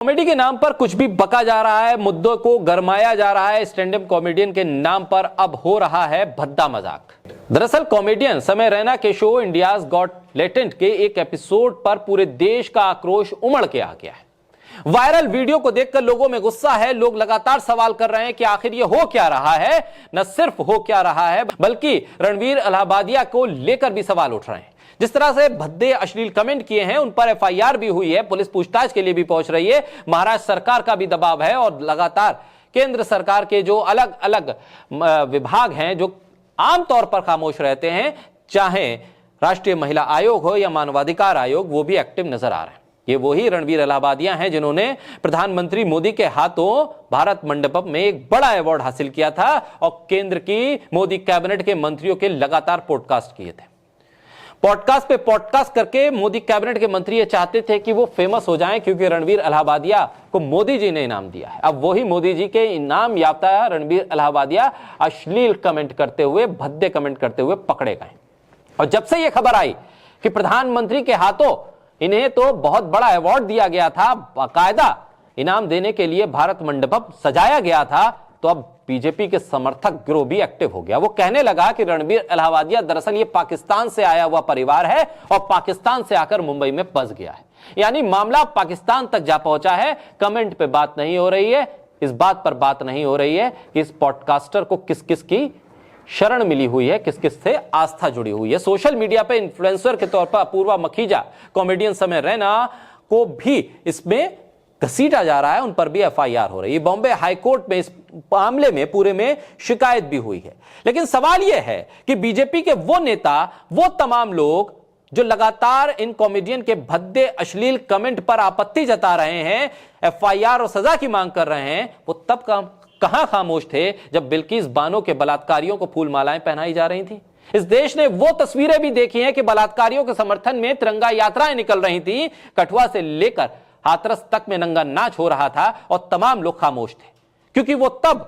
Comedy के नाम पर कुछ भी बका जा रहा है, मुद्दों को गरमाया जा रहा है। स्टैंड अप कॉमेडियन के नाम पर अब हो रहा है भद्दा मजाक। दरअसल कॉमेडियन समय रैना के शो इंडियाज गॉट टैलेंट के एक एपिसोड पर पूरे देश का आक्रोश उमड़ के आ गया है। वायरल वीडियो को देखकर लोगों में गुस्सा है। लोग लगातार सवाल कर रहे हैं कि आखिर ये हो क्या रहा है। न सिर्फ हो क्या रहा है बल्कि रणवीर अलाहाबादिया को लेकर भी सवाल उठ रहे हैं। जिस तरह से भद्दे अश्लील कमेंट किए हैं उन पर एफआईआर भी हुई है, पुलिस पूछताछ के लिए भी पहुंच रही है। महाराष्ट्र सरकार का भी दबाव है और लगातार केंद्र सरकार के जो अलग अलग विभाग हैं जो आमतौर पर खामोश रहते हैं, चाहे राष्ट्रीय महिला आयोग हो या मानवाधिकार आयोग, वो भी एक्टिव नजर आ रहे हैं। ये वही रणवीर अलाहाबादिया हैं जिन्होंने प्रधानमंत्री मोदी के हाथों भारत मंडपम में एक बड़ा अवार्ड हासिल किया था और केंद्र की मोदी कैबिनेट के मंत्रियों के लगातार पॉडकास्ट किए थे। पॉडकास्ट पे पॉडकास्ट करके मोदी कैबिनेट के मंत्री ये चाहते थे कि वो फेमस हो जाएं क्योंकि रणवीर अलाहाबादिया को मोदी जी ने इनाम दिया है। अब वही मोदी जी के इनाम याफ्ता रणवीर अलाहाबादिया अश्लील कमेंट करते हुए, भद्दे कमेंट करते हुए पकड़े गए। और जब से ये खबर आई कि प्रधानमंत्री के हाथों इन्हें तो बहुत बड़ा अवार्ड दिया गया था, बाकायदा इनाम देने के लिए भारत मंडपम सजाया गया था, तो अब बीजेपी के समर्थक गिरोह भी एक्टिव हो गया। वो कहने लगा कि रणवीर अलाहाबादिया दरअसल ये पाकिस्तान से आया हुआ परिवार है और पाकिस्तान से आकर मुंबई में बस गया है। यानी मामला पाकिस्तान तक जा पहुंचा है। कमेंट पे बात नहीं हो रही है, इस बात पर बात नहीं हो रही है कि इस पॉडकास्टर को किस किस की शरण मिली हुई है, किस किस से आस्था जुड़ी हुई है। सोशल मीडिया पे इन्फ्लुएंसर के तौर पर अपूर्वा मखीजा, कॉमेडियन समय रैना को भी इसमें घसीटा जा रहा है, उन पर भी एफआईआर हो रही है। बॉम्बे हाईकोर्ट में इस मामले में पूरे में शिकायत भी हुई है। लेकिन सवाल यह है कि बीजेपी के वो नेता, वो तमाम लोग जो लगातार इन कॉमेडियन के भद्दे अश्लील कमेंट पर आपत्ति जता रहे हैं, एफआईआर और सजा की मांग कर रहे हैं, वो तब कहां खामोश थे जब बिल्किस बानो के बलात्कारियों को फूल मालाएं पहनाई जा रही थी। इस देश ने वो तस्वीरें भी देखी हैं कि बलात्कारियों के समर्थन में तिरंगा यात्राएं निकल रही थी। कठुआ से लेकर हाथरस तक में नंगा नाच हो रहा था और तमाम लोग खामोश थे क्योंकि वो तब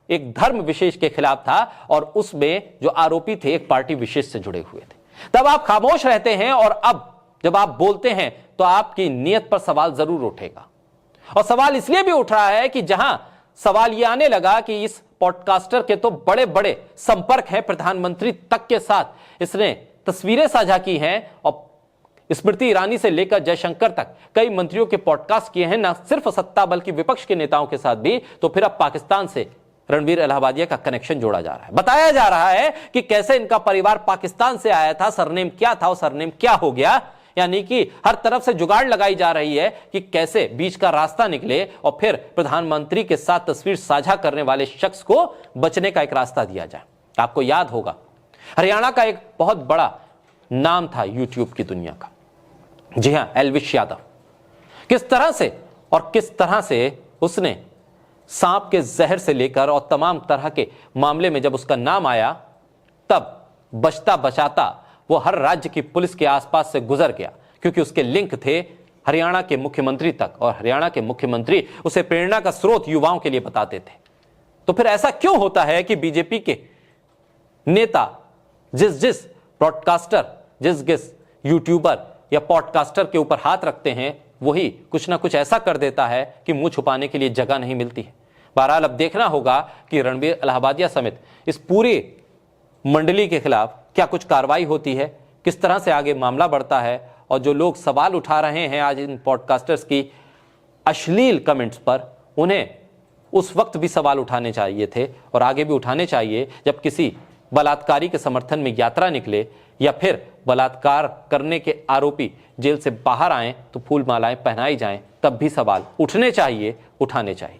एक धर्म विशेष के खिलाफ था और उसमें जो आरोपी थे एक पार्टी विशेष से जुड़े हुए थे। तब आप खामोश रहते हैं और अब जब आप बोलते हैं तो आपकी नीयत पर सवाल जरूर उठेगा। और सवाल इसलिए भी उठ रहा है कि जहां सवाल यह आने लगा कि इस पॉडकास्टर के तो बड़े बड़े संपर्क हैं प्रधानमंत्री तक के साथ, इसने तस्वीरें साझा की हैं और स्मृति ईरानी से लेकर जयशंकर तक कई मंत्रियों के पॉडकास्ट किए हैं, न सिर्फ सत्ता बल्कि विपक्ष के नेताओं के साथ भी। तो फिर अब पाकिस्तान से रणवीर अलाहाबादिया का कनेक्शन जोड़ा जा रहा है। बताया जा रहा है कि कैसे इनका परिवार पाकिस्तान से आया था, सरनेम क्या था और सरनेम क्या हो गया। यानी कि हर तरफ से जुगाड़ लगाई जा रही है कि कैसे बीच का रास्ता निकले और फिर प्रधानमंत्री के साथ तस्वीर साझा करने वाले शख्स को बचने का एक रास्ता दिया जाए। आपको याद होगा हरियाणा का एक बहुत बड़ा नाम था यूट्यूब की दुनिया का, जी हां, एल्विश यादव। किस तरह से उसने सांप के जहर से लेकर और तमाम तरह के मामले में जब उसका नाम आया तब बचता बचाता वो हर राज्य की पुलिस के आसपास से गुजर गया क्योंकि उसके लिंक थे हरियाणा के मुख्यमंत्री तक और हरियाणा के मुख्यमंत्री उसे प्रेरणा का स्रोत युवाओं के लिए बताते थे। तो फिर ऐसा क्यों होता है कि बीजेपी के नेता जिस ब्रॉडकास्टर, जिस यूट्यूबर या पॉडकास्टर के ऊपर हाथ रखते हैं वही कुछ ना कुछ ऐसा कर देता है कि मुंह छुपाने के लिए जगह नहीं मिलती है। बहरहाल अब देखना होगा कि रणवीर अलाहाबादिया समेत इस पूरी मंडली के खिलाफ क्या कुछ कार्रवाई होती है, किस तरह से आगे मामला बढ़ता है। और जो लोग सवाल उठा रहे हैं आज इन पॉडकास्टर्स की अश्लील कमेंट्स पर, उन्हें उस वक्त भी सवाल उठाने चाहिए थे और आगे भी उठाने चाहिए जब किसी बलात्कारी के समर्थन में यात्रा निकले या फिर बलात्कार करने के आरोपी जेल से बाहर आए तो फूल मालाएं पहनाई जाएं, तब भी सवाल उठने चाहिए, उठाने चाहिए।